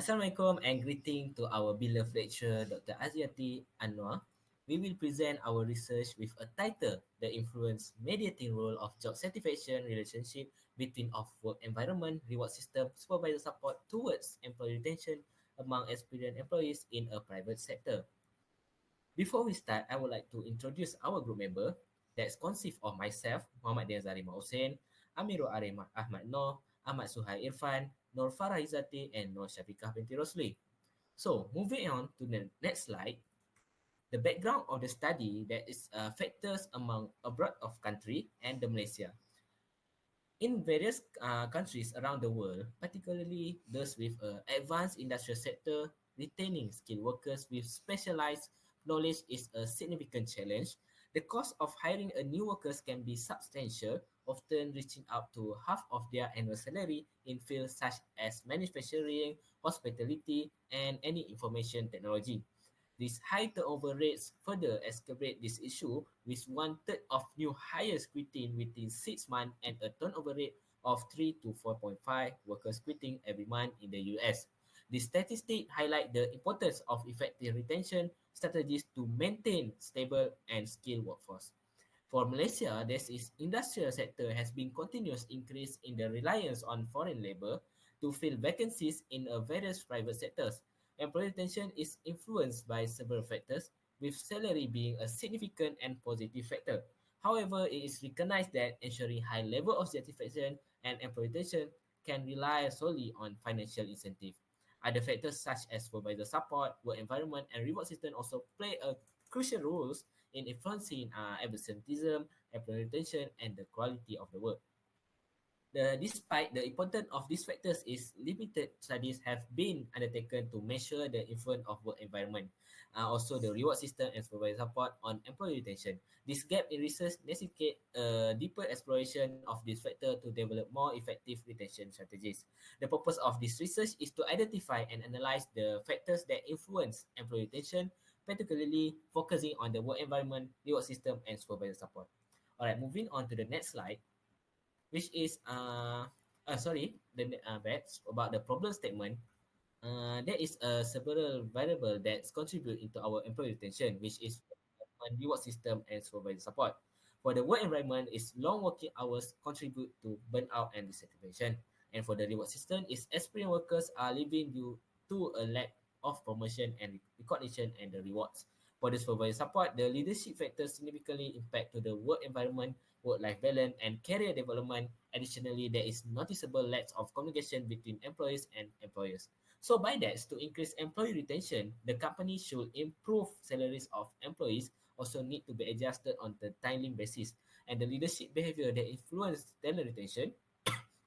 Assalamualaikum and greeting to our beloved lecturer Dr. Aziati Anwar. We will present our research with a title, The Influence Mediating Role of Job Satisfaction Relationship between Off-Work Environment, Reward System, Supervisor Support towards Employee Retention among experienced employees in a private sector. Before we start, I would like to introduce our group member that consists of myself, Muhammad Zahari HUSSAIN, AMIRUL AHMAD Noor, Ahmad SUHAIL IRFAN, Nur FARAH IZZATE, and Nur SYAFIQAH binti ROSLI. So, moving on to the next slide, the background of the study that is factors among abroad of country and the Malaysia. In various countries around the world, particularly those with advanced industrial sector, retaining skilled workers with specialized knowledge is a significant challenge. The cost of hiring a new workers can be substantial, often reaching up to half of their annual salary in fields such as manufacturing, hospitality, and any information technology. These high turnover rates further exacerbate this issue, with one-third of new hires quitting within 6 months and a turnover rate of 3 to 4.5 workers quitting every month in the US. These statistics highlight the importance of effective retention strategies to maintain stable and skilled workforce. For Malaysia, this is industrial sector has been continuous increase in the reliance on foreign labor to fill vacancies in various private sectors. Employee retention is influenced by several factors, with salary being a significant and positive factor. However, it is recognized that ensuring high level of satisfaction and employee retention can rely solely on financial incentive. Other factors such as supervisor support, work environment, and reward system also play a crucial roles in influencing absenteeism, employee retention, and the quality of the work. Despite the importance of these factors is limited studies have been undertaken to measure the influence of work environment, also the reward system and supervisor support on employee retention. This gap in research necessitates a deeper exploration of this factor to develop more effective retention strategies. The purpose of this research is to identify and analyze the factors that influence employee retention, particularly focusing on the work environment, reward system, and supervisor support. Alright, moving on to the next slide, which is that's about the problem statement. There is several variable that contribute into our employee retention, which is reward system and supervisor support. For the work environment, is long working hours contribute to burnout and dissatisfaction. And for the reward system, is experienced workers are leaving due to a lack of promotion and recognition and the rewards. For the supervisor support, the leadership factors significantly impact to the work environment, work-life balance, and career development. Additionally, there is noticeable lack of communication between employees and employers. So by that, to increase employee retention, the company should improve salaries of employees, also need to be adjusted on the timely basis. And the leadership behavior that influence talent retention,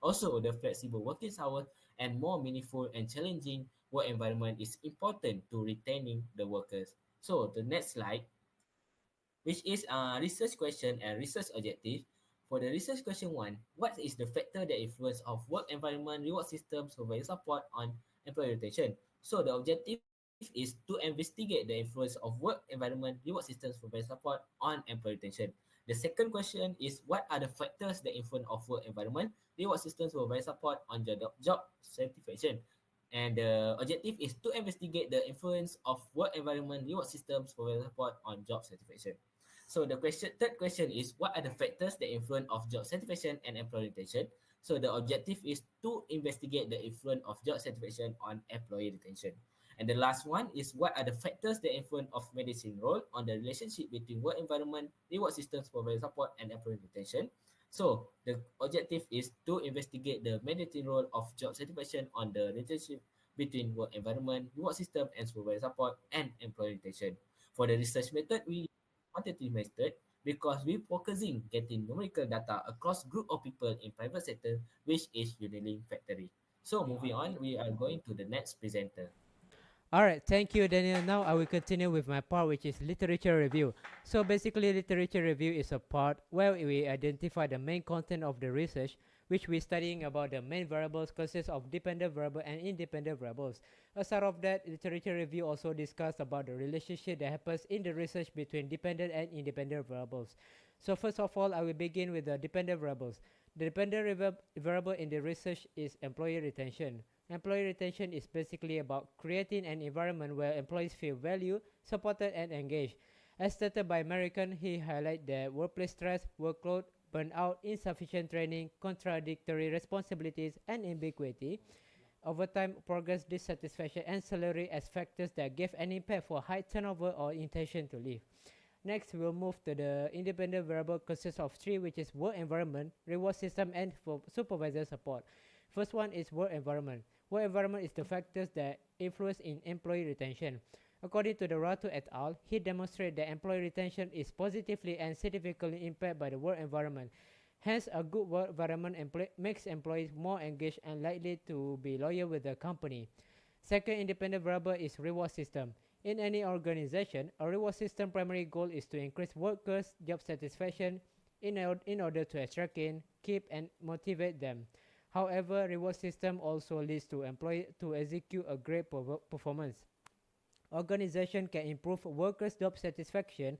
also the flexible working hours and more meaningful and challenging work environment is important to retaining the workers. So the next slide, which is research question and research objective. For the research question 1, what is the factor that influence of work environment, reward system, supervisor support on employee retention? So the objective is to investigate the influence of work environment, reward system, supervisor support on employee retention. The second question is what are the factors that influence of work environment, reward system, supervisor support on job satisfaction? And the objective is to investigate the influence of work environment, reward systems, supervisor support on job satisfaction. So the third question is what are the factors that influence of job satisfaction and employee retention? So the objective is to investigate the influence of job satisfaction on employee retention. And the last one is what are the factors that influence of medicine role on the relationship between work environment, reward system, supervisor support, and employee retention. So the objective is to investigate the medicine role of job satisfaction on the relationship between work environment, reward system, and supervisor support and employee retention. For the research method, we quantitative method because we focusing getting numerical data across group of people in private sector, which is unique factory. So moving on, we are going to the next presenter. All right, thank you, Daniel. Now I will continue with my part, which is literature review. So basically, literature review is a part where we identify the main content of the research, which we're studying about the main variables consists of dependent variable and independent variables. Aside of that, literature review also discuss about the relationship that happens in the research between dependent and independent variables. So first of all, I will begin with the dependent variables. The dependent variable in the research is employee retention. Employee retention is basically about creating an environment where employees feel valued, supported, and engaged. As stated by American, he highlighted that workplace stress, workload, burnout, insufficient training, contradictory responsibilities, and ambiguity over time progress, dissatisfaction, and salary as factors that give an impact for high turnover or intention to leave. Next, we'll move to the independent variable consists of three, which is work environment, reward system, and for supervisor support. First one is work environment. Work environment is the factors that influence in employee retention. According to the Ratu et al., he demonstrated that employee retention is positively and significantly impacted by the work environment. Hence, a good work environment makes employees more engaged and likely to be loyal with the company. Second independent variable is reward system. In any organization, a reward system primary goal is to increase workers' job satisfaction in order to attract in, keep, and motivate them. However, reward system also leads to employee to execute a great performance. Organization can improve workers' job satisfaction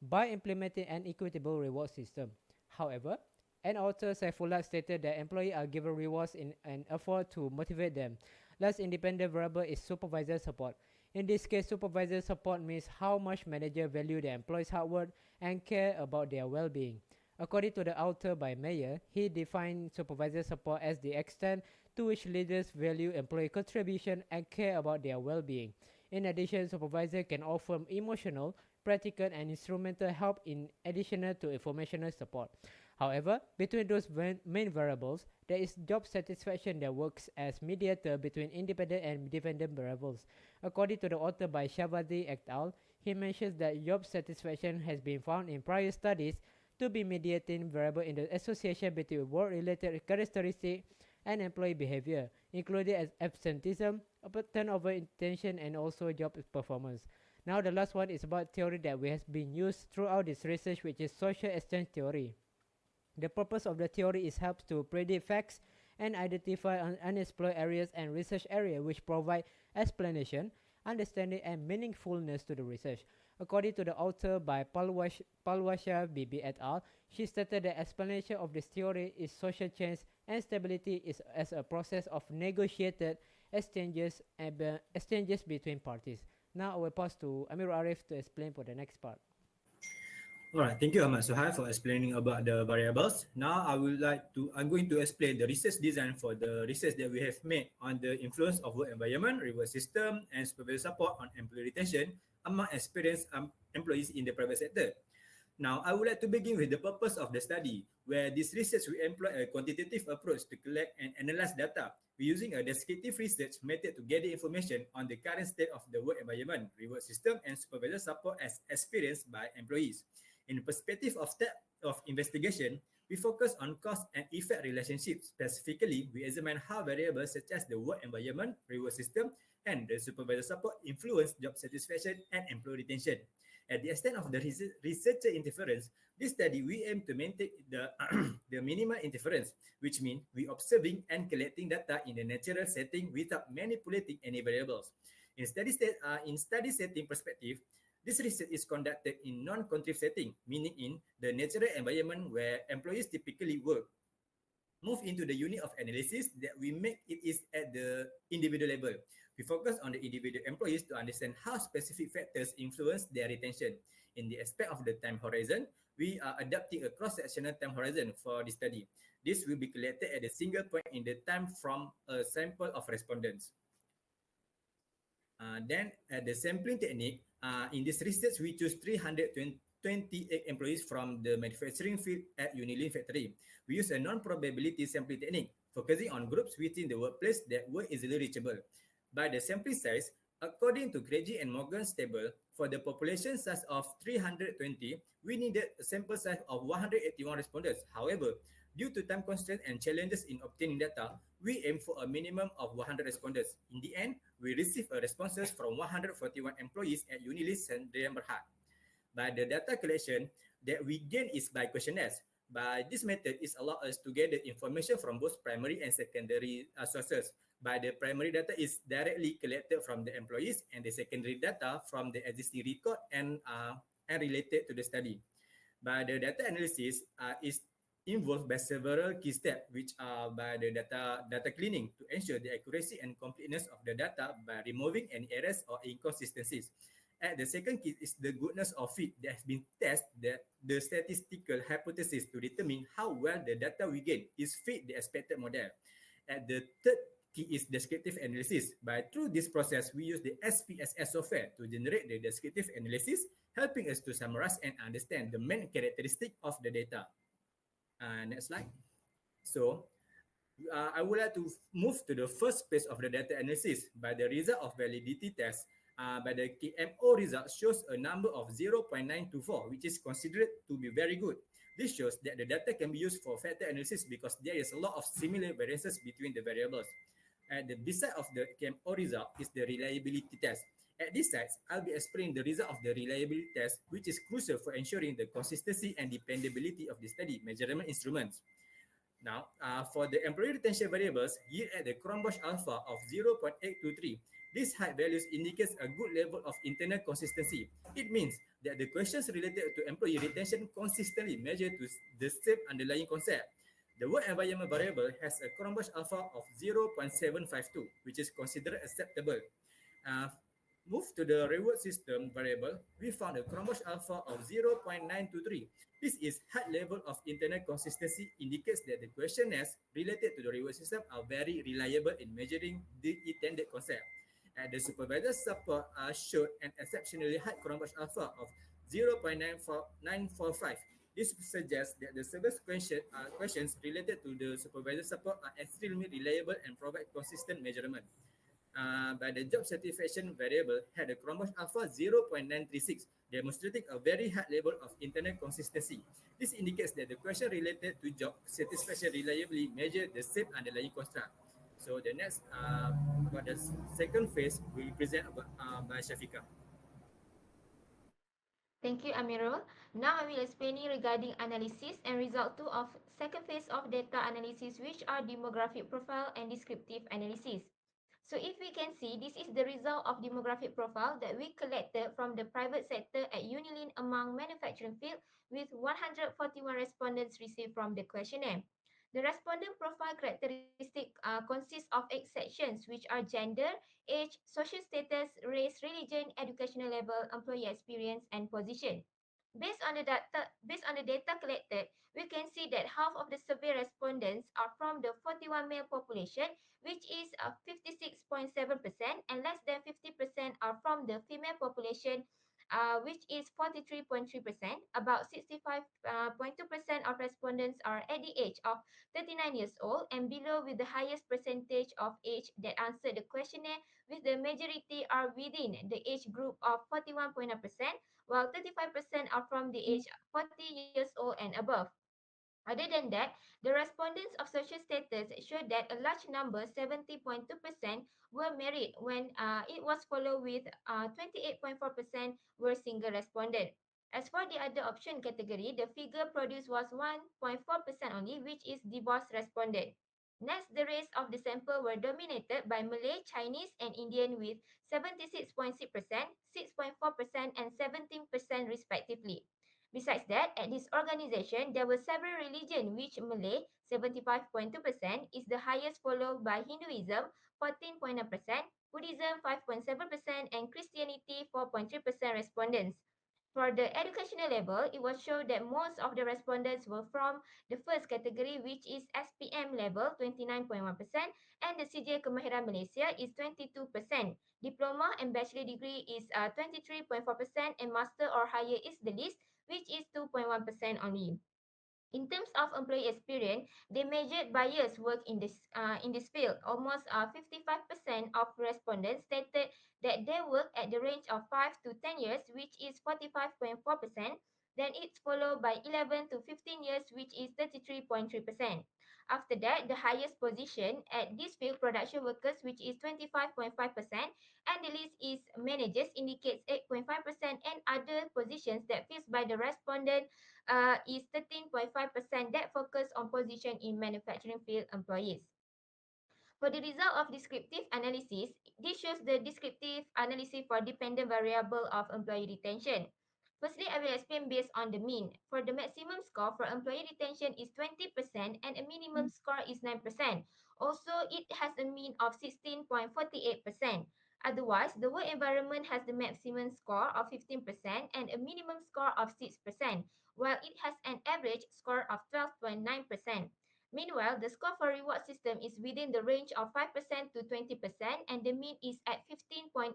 by implementing an equitable reward system. However, an author Saifullah stated that employees are given rewards in an effort to motivate them. Last independent variable is supervisor support. In this case, supervisor support means how much manager value the employees' hard work and care about their well-being. According to the author by Mayer, he defined supervisor support as the extent to which leaders value employee contribution and care about their well-being. In addition, supervisor can offer emotional, practical, and instrumental help in addition to informational support. However, between those main variables, there is job satisfaction that works as mediator between independent and dependent variables. According to the author by Shavadi et al., he mentions that job satisfaction has been found in prior studies to be mediating variable in the association between work-related characteristics and employee behavior, including as absenteeism, turnover intention, and also job performance. Now the last one is about theory that has been used throughout this research, which is social exchange theory. The purpose of the theory is helps to predict facts and identify unexplored areas and research areas which provide explanation, understanding, and meaningfulness to the research. According to the author by Palwasha Bibi et al., she stated the explanation of this theory is social change and stability is as a process of negotiated exchanges between parties. Now I will pass to AMIRUL ARIF to explain for the next part. Alright, thank you Ahmad Suhail for explaining about the variables. Now I'm going to explain the research design for the research that we have made on the influence of work environment, reward system, and supervisor support on employee retention among experienced employees in the private sector. Now, I would like to begin with the purpose of the study, where this research we employ a quantitative approach to collect and analyze data. We're using a descriptive research method to gather information on the current state of the work environment, reward system, and supervisor support as experienced by employees. In the perspective of step of investigation, we focus on cause and effect relationships. Specifically, we examine how variables such as the work environment, reward system, and the supervisor support influence job satisfaction and employee retention. At the extent of the researcher interference, this study we aim to maintain the minimal interference, which means we observing and collecting data in a natural setting without manipulating any variables. In study setting perspective, this research is conducted in non-contrived setting, meaning in the natural environment where employees typically work. Move into the unit of analysis that we make it is at the individual level. We focus on the individual employees to understand how specific factors influence their retention. In the aspect of the time horizon, we are adapting a cross-sectional time horizon for the study. This will be collected at a single point in the time from a sample of respondents. Then at the sampling technique, in this research, we choose 328 employees from the manufacturing field at Unilin factory. We use a non-probability sampling technique, focusing on groups within the workplace that were easily reachable. By the sampling size, according to Craigie and Morgan's table, for the population size of 320, we needed a sample size of 181 respondents. However, due to time constraints and challenges in obtaining data, we aim for a minimum of 100 respondents. In the end, we received responses from 141 employees at Unilin Sdn Bhd. By the data collection that we gain is by questionnaires. By this method, it allows us to gather information from both primary and secondary sources. By the primary data is directly collected from the employees, and the secondary data from the existing record and related to the study. By the data analysis is involved by several key steps, which are by the data cleaning to ensure the accuracy and completeness of the data by removing any errors or inconsistencies. And the second key is the goodness of fit that has been tested the statistical hypothesis to determine how well the data we gain is fit the expected model. And the third key is descriptive analysis. By through this process, we use the SPSS software to generate the descriptive analysis, helping us to summarize and understand the main characteristic of the data. Next slide. So, I would like to move to the first phase of the data analysis. By the result of validity test, by the KMO result shows a number of 0.924, which is considered to be very good. This shows that the data can be used for factor analysis because there is a lot of similar variances between the variables. And the beside of the KMO result is the reliability test. At this site, I'll be explaining the result of the reliability test, which is crucial for ensuring the consistency and dependability of the study measurement instruments. Now, for the employee retention variables, yield at the Cronbach alpha of 0.823. This height values indicates a good level of internal consistency. It means that the questions related to employee retention consistently measure to the same underlying concept. The work environment variable has a Cronbach alpha of 0.752, which is considered acceptable. Uh, Move to the reward system variable, we found a Cronbach alpha of 0.923. This is high level of internal consistency indicates that the questionnaires related to the reward system are very reliable in measuring the intended concept. And the supervisor support showed an exceptionally high Cronbach alpha of 0.945. This suggests that the service questions related to the supervisor support are extremely reliable and provide consistent measurement. By the job satisfaction variable had a Cronbach alpha 0.936, demonstrating a very high level of internal consistency. This indicates that the question related to job satisfaction reliably measure the same underlying construct. So the next, about the second phase, we will present about, by Syafiqah. Thank you, Amirul. Now I will explain you regarding analysis and result 2 of second phase of data analysis, which are demographic profile and descriptive analysis. So if we can see, this is the result of demographic profile that we collected from the private sector at Unilin among manufacturing field with 141 respondents received from the questionnaire. The respondent profile characteristic consists of 8 sections, which are gender, age, social status, race, religion, educational level, employee experience, and position. Based on the data collected, we can see that half of the survey respondents are from the 41 male population, which is 56.7%, and less than 50% are from the female population, which is 43.3%. About 65.2% of respondents are at the age of 39 years old and below, with the highest percentage of age that answered the questionnaire, with the majority are within the age group of 41.9%, while 35% are from the age 40 years old and above. Other than that, the respondents of social status showed that a large number, 70.2%, were married when it was followed with 28.4% were single respondent. As for the other option category, the figure produced was 1.4% only, which is divorced respondent. Next, the race of the sample were dominated by Malay, Chinese, and Indian with 76.6%, 6.4%, and 17% respectively. Besides that, at this organization, there were several religions, which Malay, 75.2%, is the highest, followed by Hinduism, 14.9%, Buddhism, 5.7%, and Christianity, 4.3% respondents. For the educational level, it was shown that most of the respondents were from the first category, which is SPM level, 29.1%, and the CJ Kemahiran Malaysia is 22%. Diploma and bachelor degree is 23.4%, and master or higher is the least, which is 2.1% only. In terms of employee experience, they measured buyers' work in this field. Almost 55% of respondents stated that they work at the range of 5 to 10 years, which is 45.4%. Then it's followed by 11 to 15 years, which is 33.3%. After that, the highest position at this field, production workers, which is 25.5%, and the list is managers, indicates 8.5%, and other positions that filled by the respondent is 13.5% that focus on position in manufacturing field employees. For the result of descriptive analysis, this shows the descriptive analysis for dependent variable of employee retention. Firstly, I will explain based on the mean. For the maximum score for employee retention is 20% and a minimum score is 9%. Also, it has a mean of 16.48%. Otherwise, the work environment has the maximum score of 15% and a minimum score of 6%, while it has an average score of 12.9%. Meanwhile, the score for reward system is within the range of 5% to 20% and the mean is at 15.8%.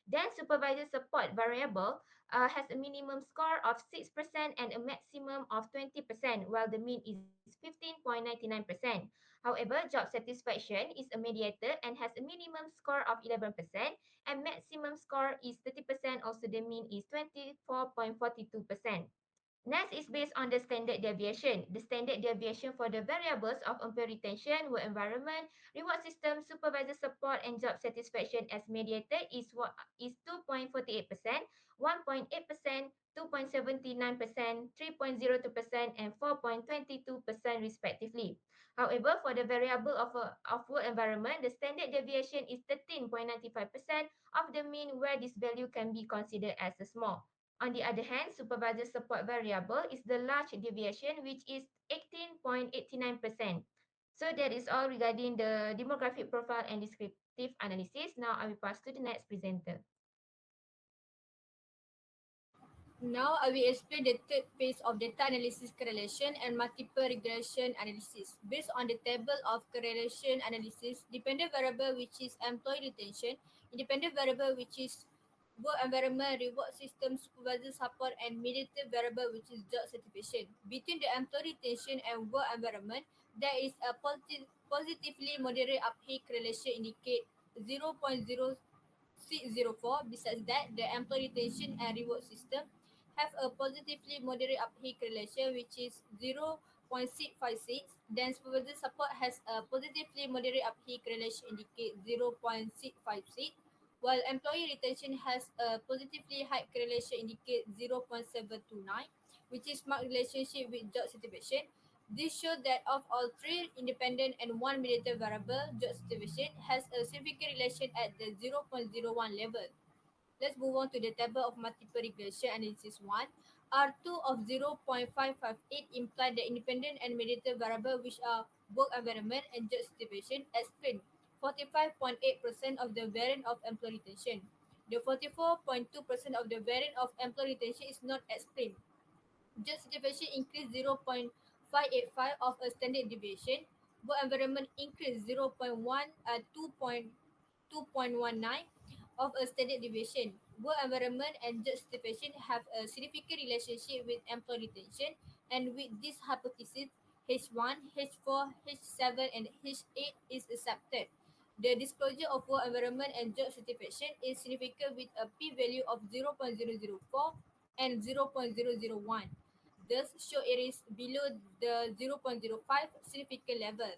Then supervisor support variable has a minimum score of 6% and a maximum of 20%, while the mean is 15.99%. However, job satisfaction is a mediator and has a minimum score of 11% and maximum score is 30%, also the mean is 24.42%. Next is based on the standard deviation. The standard deviation for the variables of employee retention, work environment, reward system, supervisor support, and job satisfaction as mediator is 2.48%, 1.8%, 2.79%, 3.02%, and 4.22% respectively. However, for the variable of work environment, the standard deviation is 13.95% of the mean, where this value can be considered as a small. On the other hand, supervisor support variable is the large deviation, which is 18.89%. So that is all regarding the demographic profile and descriptive analysis. Now I will pass to the next presenter. Now I will explain the third phase of data analysis correlation and multiple regression analysis. Based on the table of correlation analysis, dependent variable which is employee retention, independent variable which is work environment, reward system, supervisor support, and mediator variable which is job satisfaction. Between the employee retention and work environment, there is a positively moderate uphill correlation indicate 0.0604. Besides that, the employee retention and reward system have a positively moderate uphill correlation which is 0.656. Then supervisor support has a positively moderate uphill correlation indicate 0.656, while employee retention has a positively high correlation indicate 0.729, which is marked relationship with job satisfaction. This shows that of all three independent and one mediator variable, job satisfaction has a significant relation at the 0.01 level. Let's move on to the table of multiple regression analysis 1. R2 of 0.558 imply the independent and mediator variable which are work environment and job satisfaction explain 45.8% of the variance of employee retention. The 44.2% of the variance of employee retention is not explained. Job satisfaction increased 0.585 of a standard deviation. Work environment increased 2.19 of a standard deviation. Work environment and job satisfaction have a significant relationship with employee retention, and with this hypothesis, H1, H4, H7, and H8 is accepted. The disclosure of work environment and job satisfaction is significant with a p-value of 0.004 and 0.001. Thus, show it is below the 0.05 significant level.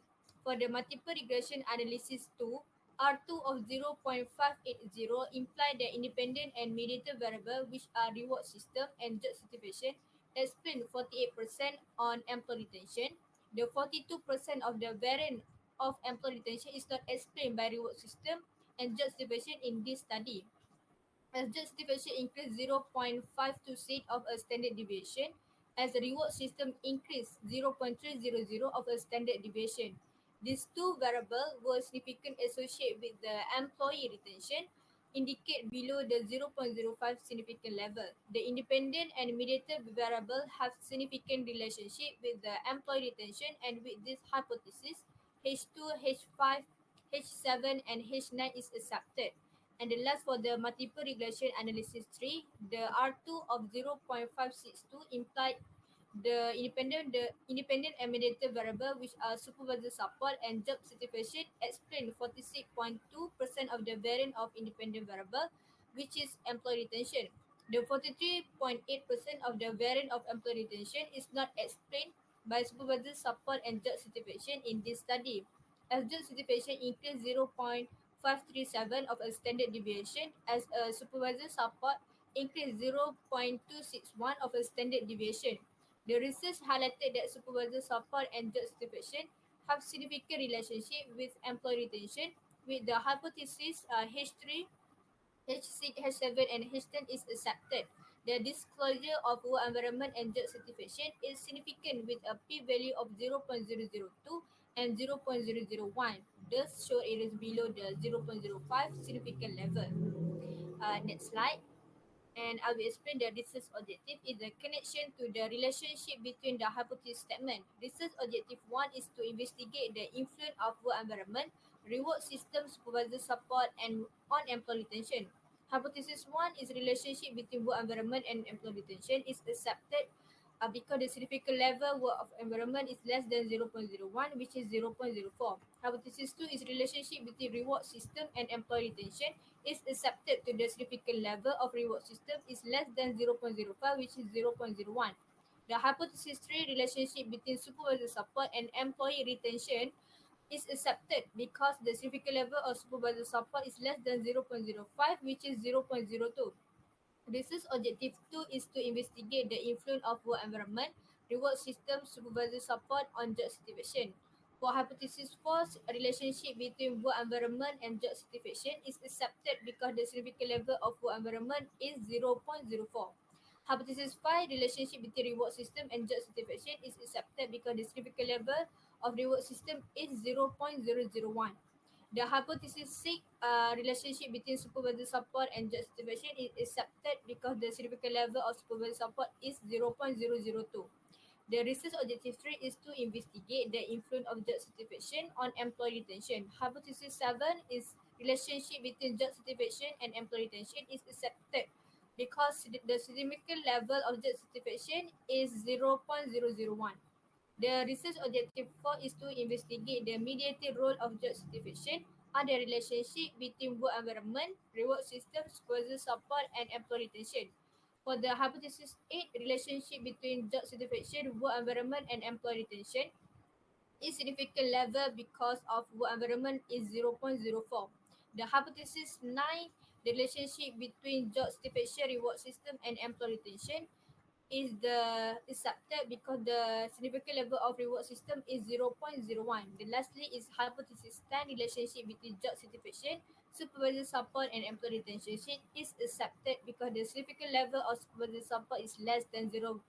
For the multiple regression analysis 2, R2 of 0.580 imply the independent and mediator variable which are reward system and job satisfaction explain 48% on employee retention. The 42% of the variance of employee retention is not explained by reward system and job satisfaction in this study. As job satisfaction increased 0.526 of a standard deviation, as the reward system increased 0.300 of a standard deviation. These two variables were significant associated with the employee retention, indicate below the 0.05 significant level. The independent and mediator variable have significant relationship with the employee retention, and with this hypothesis, H2, H5, H7, and H9 is accepted. And the last for the multiple regression analysis 3, the R2 of 0.562 implied the independent and mediator variable which are supervisor support and job satisfaction explain 46.2% of the variance of independent variable which is employee retention. The 43.8% of the variance of employee retention is not explained by supervisor support and job satisfaction in this study. As job satisfaction increased 0.537 of a standard deviation, as a supervisor support increased 0.261 of a standard deviation. The research highlighted that supervisor support and job satisfaction have significant relationship with employee retention, with the hypothesis H3, H6, H7, and H10 is accepted. The disclosure of work environment and job satisfaction is significant with a p-value of 0.002 and 0.001. Thus, show areas below the 0.05 significant level. Next slide. And I will explain the research objective is the connection to the relationship between the hypothesis statement. Research objective 1 is to investigate the influence of work environment, reward system, supervisor support, and on employee retention. Hypothesis 1 is relationship between work environment and employee retention is accepted because the significant level of environment is less than 0.01, which is 0.04. Hypothesis 2 is relationship between reward system and employee retention is accepted to the significant level of reward system is less than 0.05, which is 0.01. The hypothesis 3 relationship between supervisor support and employee retention is accepted because the significant level of supervisor support is less than 0.05, which is 0.02. Research objective 2 is to investigate the influence of work environment, reward system, supervisor support on job satisfaction. For hypothesis 4, a relationship between work environment and job satisfaction is accepted because the significant level of work environment is 0.04. Hypothesis 5, relationship between reward system and job satisfaction is accepted because the significant level of reward system is 0.001. The hypothesis 6, relationship between supervisor support and job satisfaction is accepted because the significant level of supervisor support is 0.002. The research objective 3 is to investigate the influence of job satisfaction on employee retention. Hypothesis 7 is relationship between job satisfaction and employee retention is accepted because the significant level of job satisfaction is 0.001. The research objective 4 is to investigate the mediating role of job satisfaction on the relationship between work environment, reward system, supervisor support, and employee retention. For the hypothesis 8, relationship between job satisfaction, work environment, and employee retention is significant level because of work environment is 0.04. The hypothesis 9, the relationship between job satisfaction, reward system, and employee retention is accepted because the significant level of reward system is 0.01. The lastly is hypothesis 10, relationship between job satisfaction, supervisor support, and employee retention is accepted because the significant level of supervisor support is less than 0.05,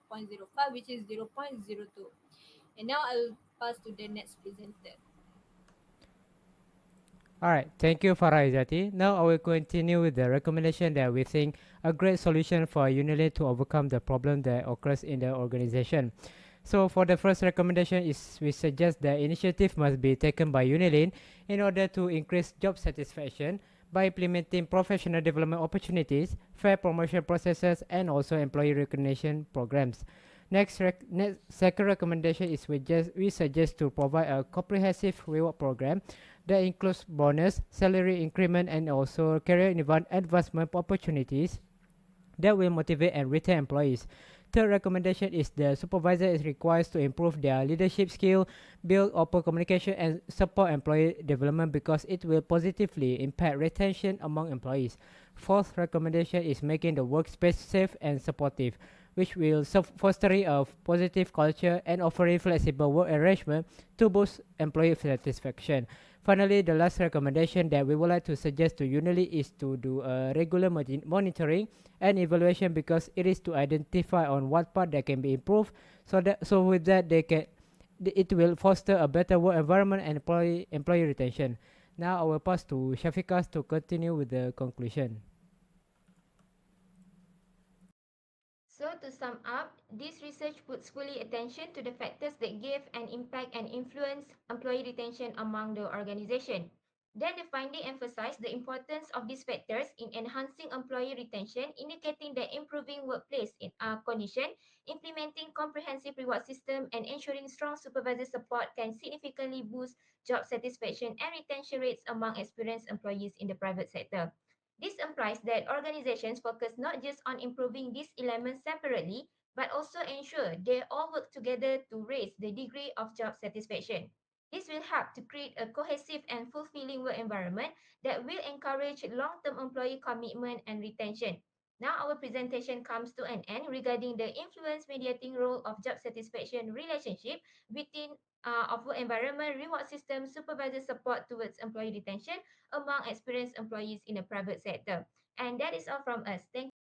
which is 0.02. And now I will pass to the next presenter. Alright, thank you Farah Izzati. Now I will continue with the recommendation that we think a great solution for Unilever to overcome the problem that occurs in the organization. So for the first recommendation is we suggest that initiative must be taken by Unilever in order to increase job satisfaction by implementing professional development opportunities, fair promotion processes, and also employee recognition programs. Next second recommendation is we suggest to provide a comprehensive reward program that includes bonus, salary increment, and also career advancement opportunities that will motivate and retain employees. Third recommendation is the supervisor is required to improve their leadership skill, build open communication, and support employee development because it will positively impact retention among employees. Fourth recommendation is making the workspace safe and supportive, which will fostering a positive culture and offering flexible work arrangement to boost employee satisfaction. Finally, the last recommendation that we would like to suggest to Unilever is to do a regular monitoring and evaluation because it is to identify on what part that can be improved. So with that it will foster a better work environment and employee retention. Now I will pass to Syafiqah to continue with the conclusion. So to sum up, this research puts fully attention to the factors that give an impact and influence employee retention among the organization. Then the finding emphasized the importance of these factors in enhancing employee retention, indicating that improving workplace condition, implementing comprehensive reward system, and ensuring strong supervisor support can significantly boost job satisfaction and retention rates among experienced employees in the private sector. This implies that organizations focus not just on improving these elements separately, but also ensure they all work together to raise the degree of job satisfaction. This will help to create a cohesive and fulfilling work environment that will encourage long-term employee commitment and retention. Now our presentation comes to an end regarding the influence mediating role of job satisfaction relationship between of work environment, reward system, supervisor support towards employee retention among experienced employees in the private sector. And that is all from us. Thank